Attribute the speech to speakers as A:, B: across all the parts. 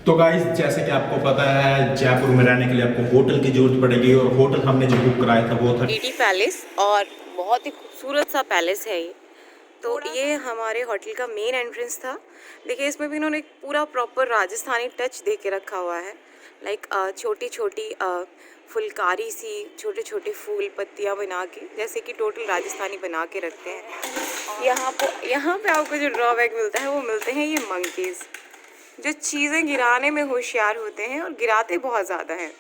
A: तो गाइस जैसे कि आपको पता है जयपुर में रहने के लिए आपको होटल की जरूरत पड़ेगी और होटल हमने जो बुक कराया था वो था
B: टीटी पैलेस और बहुत ही खूबसूरत सा पैलेस है ये। तो ये हमारे होटल का मेन एंट्रेंस था। देखिए इसमें भी इन्होंने एक पूरा प्रॉपर राजस्थानी टच दे के रखा हुआ है। लाइक छोटी छोटी फुलकारी सी छोटे छोटे फूल पत्तियाँ बना के, जैसे कि टोटल राजस्थानी बना के रखते हैं। यहाँ पे आपको जो ड्रॉबैक मिलता है वो मिलते हैं ये मंकीज़, जो चीज़ें गिराने में होशियार होते हैं और गिराते बहुत ज़्यादा हैं।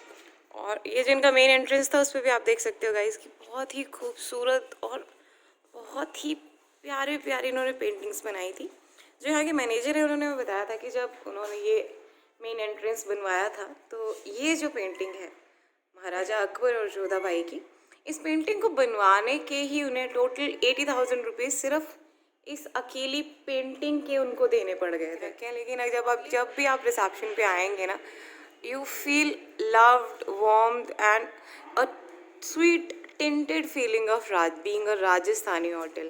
B: और ये जिनका मेन एंट्रेंस था उस पर भी आप देख सकते हो गाइस कि बहुत ही खूबसूरत और बहुत ही प्यारे प्यारे इन्होंने पेंटिंग्स बनाई थी। जो यहाँ के मैनेजर है उन्होंने बताया था कि जब उन्होंने ये मेन एंट्रेंस बनवाया था तो ये जो पेंटिंग है महाराजा अकबर और जोधाबाई की, इस पेंटिंग को बनवाने के ही उन्हें टोटल 80,000 रुपीज़ सिर्फ इस अकेली पेंटिंग के उनको देने पड़ गए थे क्या। लेकिन जब भी आप रिसेप्शन पे आएंगे ना, you feel loved, warmth and a sweet tinted feeling of being a Rajasthani hotel.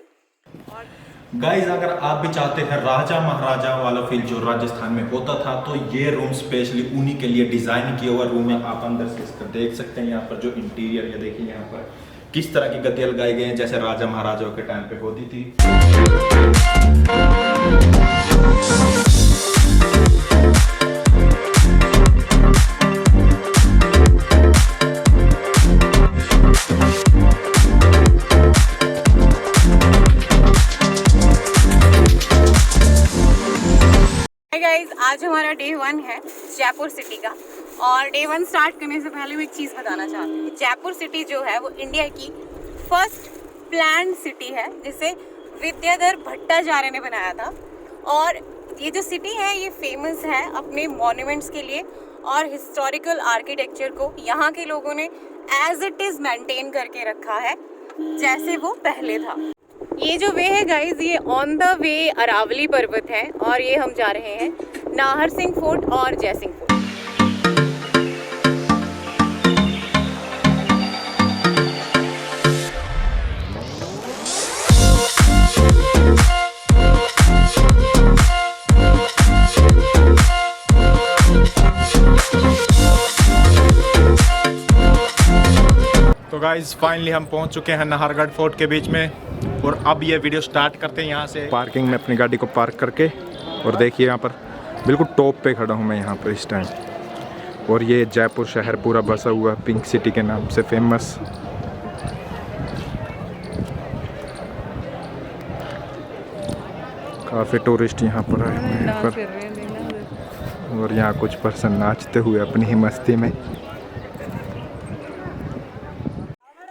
A: Guys अगर आप भी चाहते हैं राजा महाराजा वाला फील जो राजस्थान में होता था तो ये रूम स्पेशली उन्हीं के लिए डिजाइन किया हुआ रूम है। आप अंदर से इसका देख सकते हैं। यहाँ पर जो इंटीरियर है देखिए यहाँ पर किस तरह की गद्दियां लगाई गई हैं जैसे राजा महाराजाओं के टाइम पे होती थी।
B: आज हमारा डे 1 है जयपुर सिटी का। और डे 1 स्टार्ट करने से पहले मैं एक चीज़ बताना चाहती हूँ। जयपुर सिटी जो है वो इंडिया की फर्स्ट प्लान्ड सिटी है जिसे विद्याधर भट्टाचार्य ने बनाया था। और ये जो सिटी है ये फेमस है अपने मॉन्यूमेंट्स के लिए और हिस्टोरिकल आर्किटेक्चर को यहाँ के लोगों ने एज इट इज़ मेंटेन करके रखा है जैसे वो पहले था। ये जो वे है गाइज ये ऑन द वे अरावली पर्वत है और ये हम जा रहे हैं नाहर सिंह फोर्ट और जयसिंह फोर्ट।
A: तो गाइस फाइनली हम पहुंच चुके हैं नाहरगढ़ फोर्ट के बीच में और अब ये वीडियो स्टार्ट करते हैं यहाँ से पार्किंग में अपनी गाड़ी को पार्क करके। और देखिए यहाँ पर बिल्कुल टॉप पे खड़ा हूँ मैं यहाँ पर इस टाइम। और ये जयपुर शहर पूरा बसा हुआ पिंक सिटी के नाम से फेमस। काफ़ी टूरिस्ट यहाँ पर आए हुए हैं पर। और यहाँ कुछ पर्सन नाचते हुए अपनी ही मस्ती में।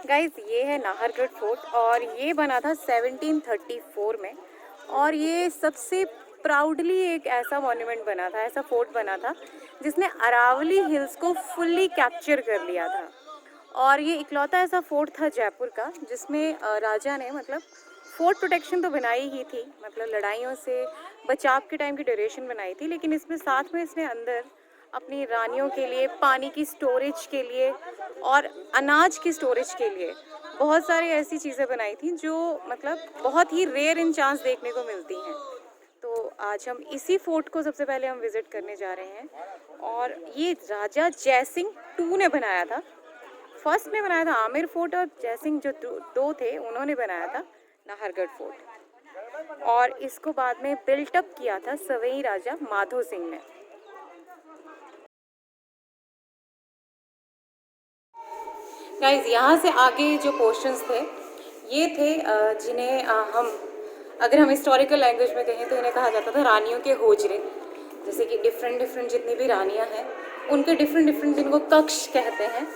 B: गाइज ये है नाहरगढ़ फोर्ट और ये बना था 1734 में। और ये सबसे प्राउडली एक ऐसा मॉन्यूमेंट बना था, ऐसा फोर्ट बना था जिसने अरावली हिल्स को फुल्ली कैप्चर कर लिया था। और ये इकलौता ऐसा फोर्ट था जयपुर का जिसमें राजा ने मतलब फोर्ट प्रोटेक्शन तो बनाई ही थी, मतलब लड़ाइयों से बचाव के टाइम की ड्यूरेशन बनाई थी, लेकिन इसमें साथ में इसने अंदर अपनी रानियों के लिए पानी की स्टोरेज के लिए और अनाज की स्टोरेज के लिए बहुत सारी ऐसी चीज़ें बनाई थी जो मतलब बहुत ही रेयर इन चांस देखने को मिलती हैं। तो आज हम इसी फोर्ट को सबसे पहले हम विज़िट करने जा रहे हैं। और ये राजा जयसिंह 2 ने बनाया था। फर्स्ट ने बनाया था आमेर फोर्ट और जयसिंह जो 2 थे उन्होंने बनाया था नाहरगढ़ फोर्ट। और इसको बाद में बिल्टअप किया था सवई राजा माधो सिंह ने। गाइज यहाँ से आगे जो पोर्शंस थे ये थे जिन्हें अगर हम हिस्टोरिकल लैंग्वेज में कहें तो इन्हें कहा जाता था रानियों के होजरे। जैसे कि डिफरेंट जितनी भी रानियाँ हैं उनके डिफरेंट जिनको कक्ष कहते हैं,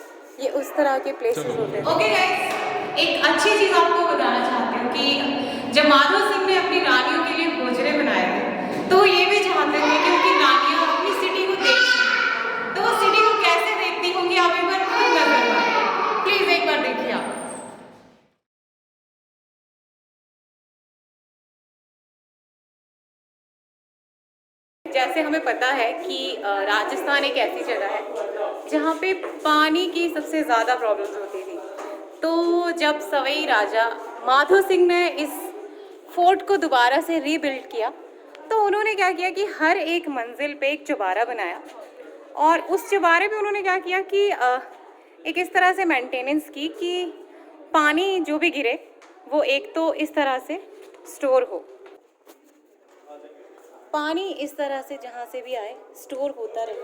B: ये उस तरह के प्लेसेस होते हैं। ओके गाइज, एक अच्छी चीज़ आपको बताना चाहती हूँ कि जब माधो सिंह ने अपनी रानियों के लिए होजरे बनाए थे तो ये भी चाहते थे कि उनकी रानियाँ अपनी सिटी को देख सकें। तो वो सिटी को कैसे देखती होंगी आप एक बार खुद नजर मारिए, प्लीज एक बार देखिए आप। जैसे हमें पता है कि राजस्थान एक ऐसी जगह है जहाँ पे पानी की सबसे ज़्यादा प्रॉब्लम्स होती थी। तो जब सवई राजा माधो सिंह ने इस फोर्ट को दोबारा से रीबिल्ड किया तो उन्होंने क्या किया कि हर एक मंजिल पे एक चौबारा बनाया और उस चबारे पे उन्होंने क्या किया कि एक इस तरह से मेंटेनेंस की कि पानी जो भी गिरे वो एक तो इस तरह से स्टोर हो, पानी इस तरह से जहाँ से भी आए स्टोर होता रहे,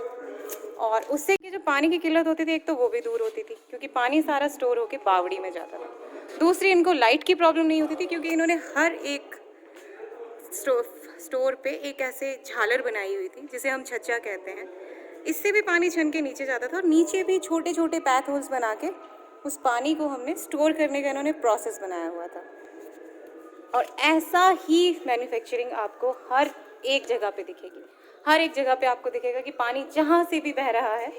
B: और उससे कि जो पानी की किल्लत होती थी एक तो वो भी दूर होती थी क्योंकि पानी सारा स्टोर होके बावड़ी में जाता था। दूसरी, इनको लाइट की प्रॉब्लम नहीं होती थी क्योंकि इन्होंने हर एक स्टोर पे एक ऐसे झालर बनाई हुई थी जिसे हम छज्जा कहते हैं। इससे भी पानी छन के नीचे जाता था और नीचे भी छोटे छोटे पैथ होल्स बना के उस पानी को हमने स्टोर करने का इन्होंने प्रोसेस बनाया हुआ था। और ऐसा ही मैन्युफैक्चरिंग आपको हर एक जगह पे दिखेगी। हर एक जगह पे आपको दिखेगा कि पानी जहाँ से भी बह रहा है,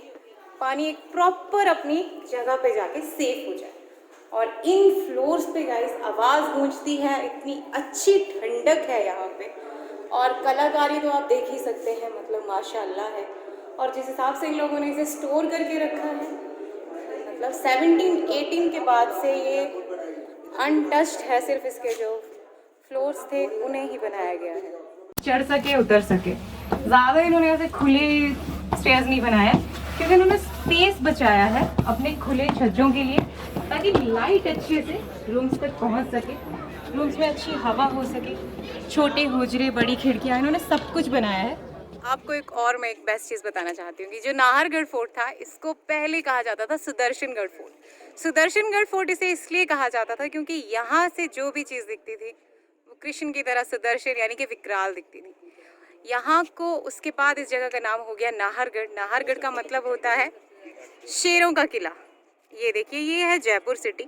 B: पानी एक प्रॉपर अपनी जगह पे जाके सेफ हो जाए। और इन फ्लोर्स पे गाइस आवाज़ गूंजती है, इतनी अच्छी ठंडक है यहाँ पे, और कलाकारी तो आप देख ही सकते हैं, मतलब माशाल्लाह है। और जिस हिसाब से इन लोगों ने इसे स्टोर करके रखा है, मतलब 17-18 के बाद से ये अनटच्ड है, सिर्फ इसके जो फ्लोर्स थे उन्हें ही बनाया गया है। चढ़ सके उतर सके, ज़्यादा इन्होंने ऐसे खुले स्टेयर्स नहीं बनाया क्योंकि इन्होंने स्पेस बचाया है अपने खुले छज्जों के लिए ताकि लाइट अच्छे से रूम्स तक पहुंच सके, रूम्स में अच्छी हवा हो सके। छोटे हुजरे, बड़ी खिड़कियाँ, इन्होंने सब कुछ बनाया है। आपको मैं एक बेस्ट चीज़ बताना चाहती हूँ कि जो नाहरगढ़ फोर्ट था इसको पहले कहा जाता था सुदर्शनगढ़ फोर्ट। सुदर्शनगढ़ फोर्ट इसे इसलिए कहा जाता था क्योंकि यहाँ से जो भी चीज़ दिखती थी वो कृष्ण की तरह सुदर्शन यानी कि विकराल दिखती थी। यहाँ को उसके बाद इस जगह का नाम हो गया नाहरगढ़। नाहरगढ़ का मतलब होता है शेरों का किला। ये देखिए, ये है जयपुर सिटी।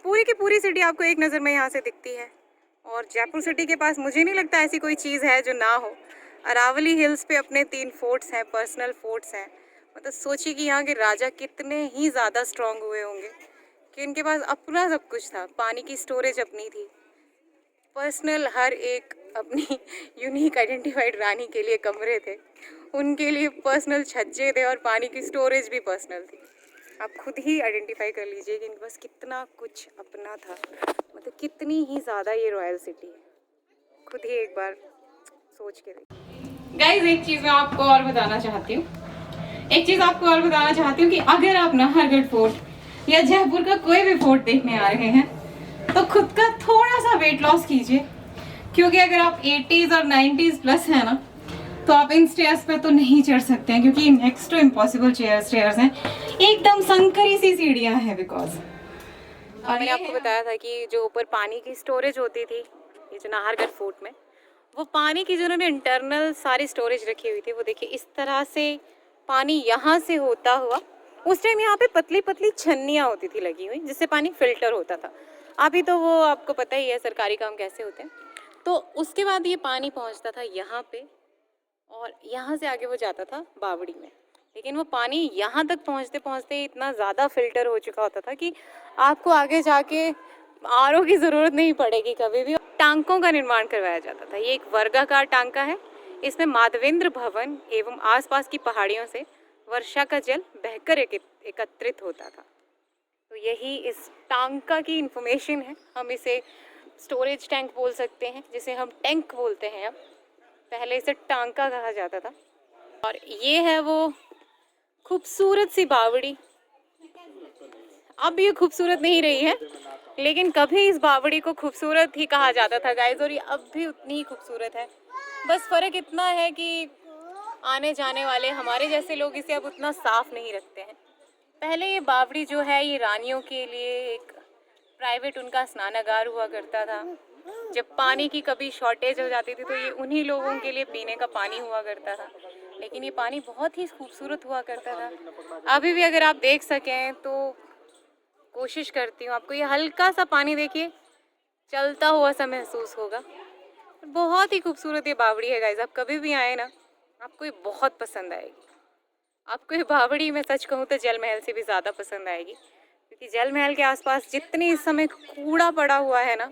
B: पूरी की पूरी सिटी आपको एक नज़र में यहाँ से दिखती है। और जयपुर सिटी के पास मुझे नहीं लगता ऐसी कोई चीज़ है जो ना हो। अरावली हिल्स पे अपने 3 फोर्ट्स हैं, पर्सनल फोर्ट्स हैं। मतलब सोचिए कि यहाँ के राजा कितने ही ज़्यादा स्ट्रांग हुए होंगे कि इनके पास अपना सब कुछ था। पानी की स्टोरेज अपनी थी, पर्सनल हर एक अपनी यूनिक आइडेंटिफाइड रानी के लिए कमरे थे, उनके लिए पर्सनल छज्जे थे और पानी की स्टोरेज भी पर्सनल थी। आप खुद ही आइडेंटिफाई कर लीजिए कि इनके पास कितना कुछ अपना था, मतलब कितनी ही ज़्यादा ये रॉयल सिटी है। खुद ही एक बार सोच के देखिए। गाइस, एक चीज़ मैं आपको और बताना चाहती हूँ, कि अगर आप नाहरगढ़ फोर्ट या जयपुर का कोई भी फोर्ट देखने आ रहे हैं तो खुद का थोड़ा सा वेट लॉस कीजिए, क्योंकि अगर आप 80s और 90s प्लस है ना तो आप इन स्टेयर्स पे तो नहीं चढ़ सकते हैं क्योंकि नेक्स्ट टू इम्पॉसिबल स्टेयर्स हैं, एकदम संकरी सी सीढ़ियाँ हैं। बिकॉज और मैंने आपको बताया था कि जो ऊपर पानी की स्टोरेज होती थी ये जो नाहरगढ़ फोर्ट में, वो पानी की जो उन्होंने इंटरनल सारी स्टोरेज रखी हुई थी, वो देखिए इस तरह से पानी यहाँ से होता हुआ, उस टाइम यहाँ पे पतली पतली छन्नियाँ होती थी लगी हुई जिससे पानी फिल्टर होता था। अभी तो वो आपको पता ही है सरकारी काम कैसे होते हैं। तो उसके बाद ये पानी पहुँचता था यहाँ पे और यहाँ से आगे वो जाता था बावड़ी में। लेकिन वो पानी यहाँ तक पहुँचते पहुँचते इतना ज़्यादा फिल्टर हो चुका होता था कि आपको आगे जाके आरओ की ज़रूरत नहीं पड़ेगी कभी भी। टांकों का निर्माण करवाया जाता था। ये एक वर्गाकार टांका है, इसमें माधवेंद्र भवन एवं आसपास की पहाड़ियों से वर्षा का जल बहकर एकत्रित होता था। तो यही इस टांका की इन्फॉर्मेशन है। हम इसे स्टोरेज टैंक बोल सकते हैं, जिसे हम टैंक बोलते हैं अब, पहले इसे टांका कहा जाता था। और ये है वो खूबसूरत सी बावड़ी। अब ये खूबसूरत नहीं रही है, लेकिन कभी इस बावड़ी को खूबसूरत ही कहा जाता था गाइस, और ये अब भी उतनी ही खूबसूरत है। बस फ़र्क इतना है कि आने जाने वाले हमारे जैसे लोग इसे अब उतना साफ़ नहीं रखते हैं। पहले ये बावड़ी जो है ये रानियों के लिए एक प्राइवेट उनका स्नानागार हुआ करता था। जब पानी की कभी शॉर्टेज हो जाती थी तो ये उन्हीं लोगों के लिए पीने का पानी हुआ करता था। लेकिन ये पानी बहुत ही खूबसूरत हुआ करता था। अभी भी अगर आप देख सकें तो कोशिश करती हूँ आपको ये हल्का सा पानी देखिए चलता हुआ सा महसूस होगा। बहुत ही खूबसूरत ये बावड़ी है गाइस। आप कभी भी आए ना आपको ये बहुत पसंद आएगी। आपको ये बावड़ी मैं सच कहूँ तो जल महल से भी ज़्यादा पसंद आएगी, क्योंकि जल महल के आसपास जितनी इस समय कूड़ा पड़ा हुआ है ना,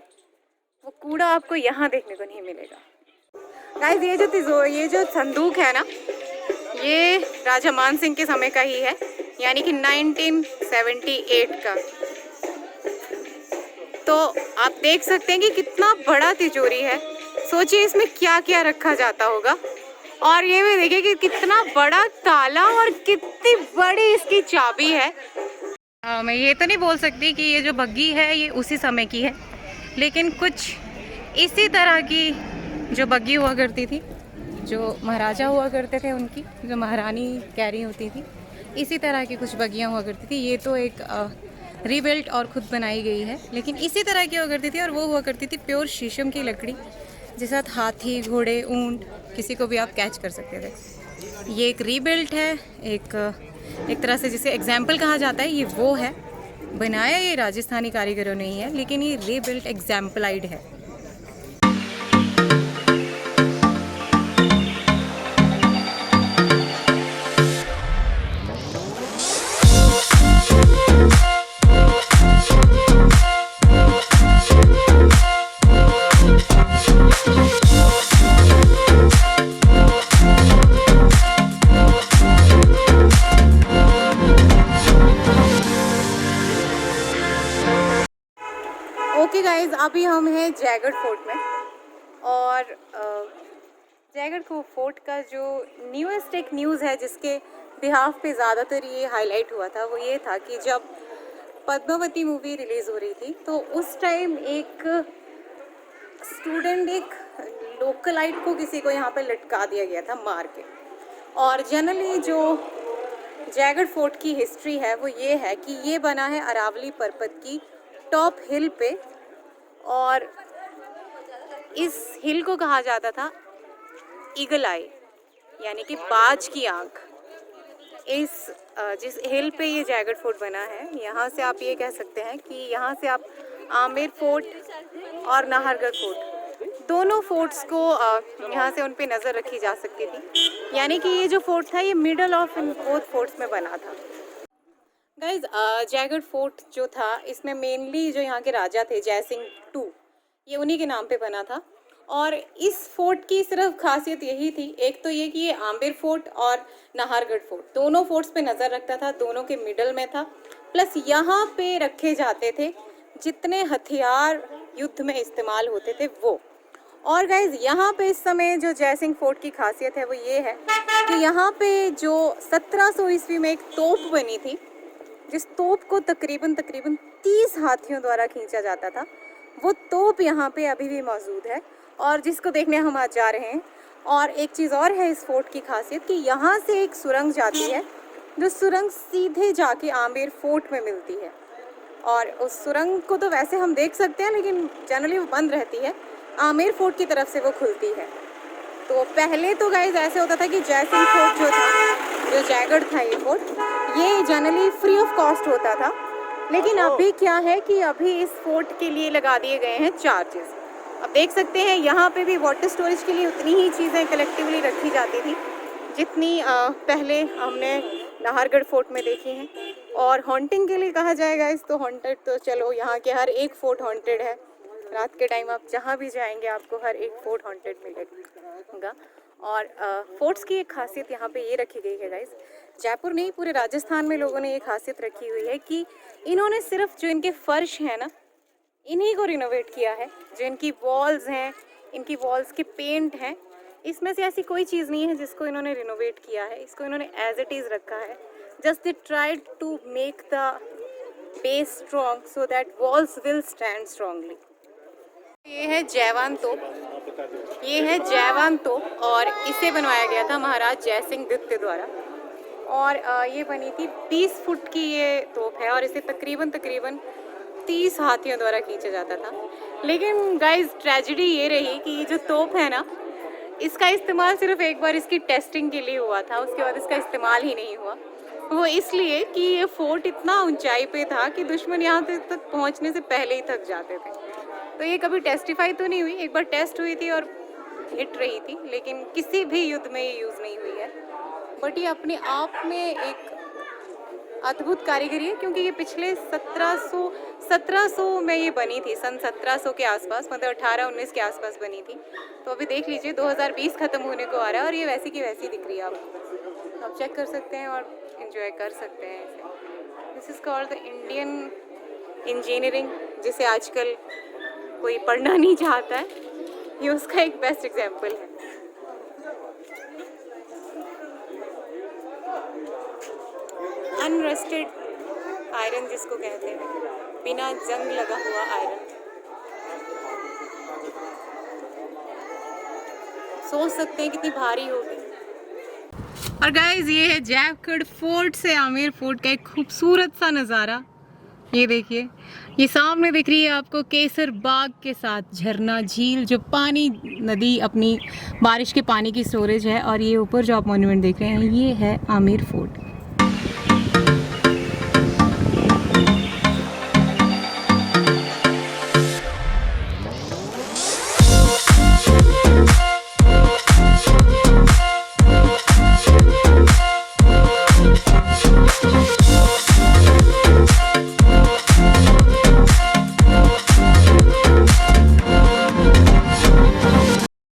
B: वो कूड़ा आपको यहाँ देखने को नहीं मिलेगा। गाइस, ये जो संदूक है ना, ये राजा मान सिंह के समय का ही है, यानी कि 1978 का। तो आप देख सकते हैं कि कितना बड़ा तिजोरी है। सोचिए इसमें क्या क्या रखा जाता होगा। और ये भी देखिए कि कितना बड़ा ताला और कितनी बड़ी इसकी चाबी है। मैं ये तो नहीं बोल सकती कि ये जो बग्गी है ये उसी समय की है, लेकिन कुछ इसी तरह की जो बग्गी हुआ करती थी, जो महाराजा हुआ करते थे उनकी, जो महारानी कैरी होती थी, इसी तरह की कुछ बग्गियाँ हुआ करती थी। ये तो एक रीबिल्ट और ख़ुद बनाई गई है, लेकिन इसी तरह की हुआ करती थी और वो हुआ करती थी प्योर शीशम की लकड़ी, जिसके साथ हाथी, घोड़े, ऊंट, किसी को भी आप कैच कर सकते थे। ये एक रीबिल्ट है, एक तरह से जिसे एग्जाम्पल कहा जाता है, ये वो है। बनाया ये राजस्थानी कारीगरों ने ही है, लेकिन ये रीबिल्ट एग्जाम्पलाइड है। ओके गाइज, अभी हम हैं जयगढ़ फोर्ट में, और जयगढ़ फोर्ट का जो न्यूएस्ट एक न्यूज़ है जिसके बिहाफ पे ज़्यादातर ये हाईलाइट हुआ था, वो ये था कि जब पद्मावती मूवी रिलीज़ हो रही थी तो उस टाइम एक स्टूडेंट, एक लोकलाइट को, किसी को यहाँ पे लटका दिया गया था मार के। और जनरली जो जयगढ़ फोर्ट की हिस्ट्री है वो ये है कि ये बना है अरावली पर्वत की टॉप हिल पे, और इस हिल को कहा जाता था ईगल आई, यानी कि बाज की आँख। जिस हिल पे ये जयगढ़ फोर्ट बना है, यहाँ से आप ये कह सकते हैं कि यहाँ से आप आमेर फोर्ट और नाहरगढ़ फोर्ट, दोनों फोर्ट्स को यहाँ से उन पे नज़र रखी जा सकती थी। यानी कि ये जो फोर्ट था ये middle of in both forts में बना था। गाइज, जयगढ़ फोर्ट जो था, इसमें मेनली जो यहाँ के राजा थे, जयसिंह II, ये उन्हीं के नाम पे बना था। और इस फोर्ट की सिर्फ खासियत यही थी, एक तो ये कि ये आमेर फोर्ट और नाहरगढ़ फोर्ट दोनों फोर्ट्स पे नज़र रखता था, दोनों के मिडल में था। प्लस यहाँ पे रखे जाते थे जितने हथियार युद्ध में इस्तेमाल होते थे वो। और गाइज, यहाँ पे इस समय जो जयसिंह फोर्ट की खासियत है वो ये है कि यहाँ पे जो 1700 ईस्वी में एक तोप बनी थी, जिस तोप को तकरीबन 30 हाथियों द्वारा खींचा जाता था, वो तोप यहाँ पे अभी भी मौजूद है और जिसको देखने हम आज जा रहे हैं। और एक चीज़ और है इस फोर्ट की खासियत कि यहाँ से एक सुरंग जाती है, जो सुरंग सीधे जाके आमेर फोर्ट में मिलती है। और उस सुरंग को तो वैसे हम देख सकते हैं, लेकिन जनरली वो बंद रहती है, आमेर फोर्ट की तरफ से वो खुलती है। तो पहले तो गाइज ऐसे होता था कि जयसिंह फोर्ट जो था, जो जयगढ़ था ये फोर्ट, ये जनरली फ्री ऑफ कॉस्ट होता था। लेकिन अभी क्या है कि अभी इस फोर्ट के लिए लगा दिए गए हैं चार्जेस। अब देख सकते हैं यहाँ पे भी वाटर स्टोरेज के लिए उतनी ही चीज़ें कलेक्टिवली रखी जाती थी जितनी पहले हमने नाहरगढ़ फोर्ट में देखी हैं। और हॉन्टिंग के लिए कहा जाएगा इस, तो हॉन्टेड तो चलो यहाँ के हर एक फोर्ट हॉन्टेड है। रात के टाइम आप जहाँ भी जाएंगे आपको हर एक फोर्ट हॉन्टेड मिलेगा। और फोर्ट्स की एक खासियत यहाँ पे ये रखी गई है गाइस, जयपुर नहीं पूरे राजस्थान में लोगों ने ये खासियत रखी हुई है कि इन्होंने सिर्फ जो इनके फर्श हैं ना, इन्हीं को रिनोवेट किया है। जो इनकी वॉल्स हैं, इनकी वॉल्स के पेंट हैं, इसमें से ऐसी कोई चीज़ नहीं है जिसको इन्होंने रिनोवेट किया है। इसको इन्होंने एज इट इज़ रखा है। Just they tried to make the base strong so that walls will stand strongly. ये है जयवान तोप, ये है जयवान तोप और इसे बनवाया गया था महाराज जयसिंह द्वितीय द्वारा। और ये बनी थी 20 फुट की ये तोप है और इसे तकरीबन 30 हाथियों द्वारा खींचा जाता था। लेकिन गाइस ट्रेजेडी ये रही कि ये जो तोप है ना, इसका इस्तेमाल सिर्फ एक बार इसकी टेस्टिंग के लिए हुआ था, उसके बाद इसका इस्तेमाल ही नहीं हुआ। वो इसलिए कि ये फोर्ट इतना ऊंचाई पे था कि दुश्मन यहाँ तक पहुँचने से पहले ही थक जाते थे। तो ये कभी टेस्टिफाई तो नहीं हुई, एक बार टेस्ट हुई थी और हिट रही थी, लेकिन किसी भी युद्ध में ये यूज़ नहीं हुई है। बट ये अपने आप में एक अद्भुत कारीगरी है, क्योंकि ये पिछले 1700 में ये बनी थी, सन 1700 के आसपास, मतलब 1819 के आसपास बनी थी। तो अभी देख लीजिए 2020 ख़त्म होने को आ रहा है और ये वैसी की वैसी दिख रही है आपको। आप चेक कर सकते हैं और इन्जॉय कर सकते हैं इसे। This is called the Indian engineering, जिसे आजकल कोई पढ़ना नहीं चाहता है, ये उसका एक बेस्ट एग्जाम्पल है। अनरस्टेड आयरन जिसको कहते हैं, बिना जंग लगा हुआ आयरन। सोच सकते हैं कितनी भारी होगी। और गाइस ये है जैवगढ़ फोर्ट से आमेर फोर्ट का एक खूबसूरत सा नज़ारा। ये देखिए, ये सामने दिख रही है आपको केसर बाग के साथ झरना, झील, जो पानी, नदी अपनी बारिश के पानी की स्टोरेज है। और ये ऊपर जो आप मॉन्यूमेंट देख रहे हैं ये है आमेर फोर्ट।